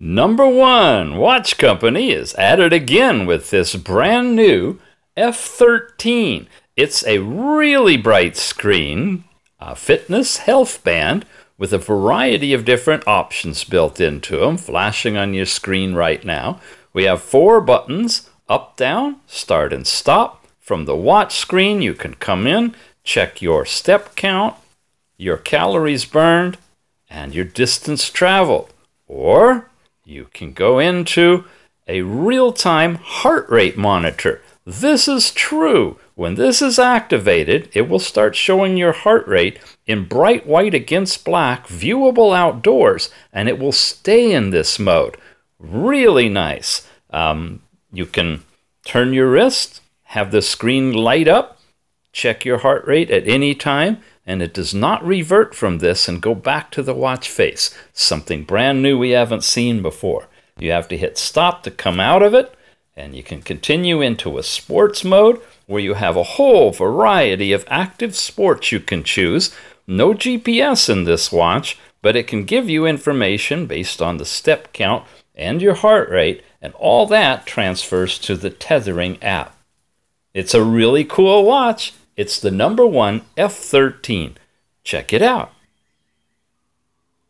No.1 Watch Company is at it again with this brand new F13. It's a really bright screen, a fitness health band with a variety of different options built into them, flashing on your screen right now. We have 4 buttons, up, down, start and stop. From the watch screen, you can come in, check your step count, your calories burned, and your distance traveled. Or you can go into a real-time heart rate monitor. This is true. When this is activated, it will start showing your heart rate in bright white against black, viewable outdoors, and it will stay in this mode. Really nice. You can turn your wrist, have the screen light up, check your heart rate at any time, and it does not revert from this and go back to the watch face. Something brand new we haven't seen before. You have to hit stop to come out of it, and you can continue into a sports mode where you have a whole variety of active sports you can choose. No GPS in this watch, but it can give you information based on the step count and your heart rate, and all that transfers to the Tethering app. It's a really cool watch. It's the No.1 F13. Check it out.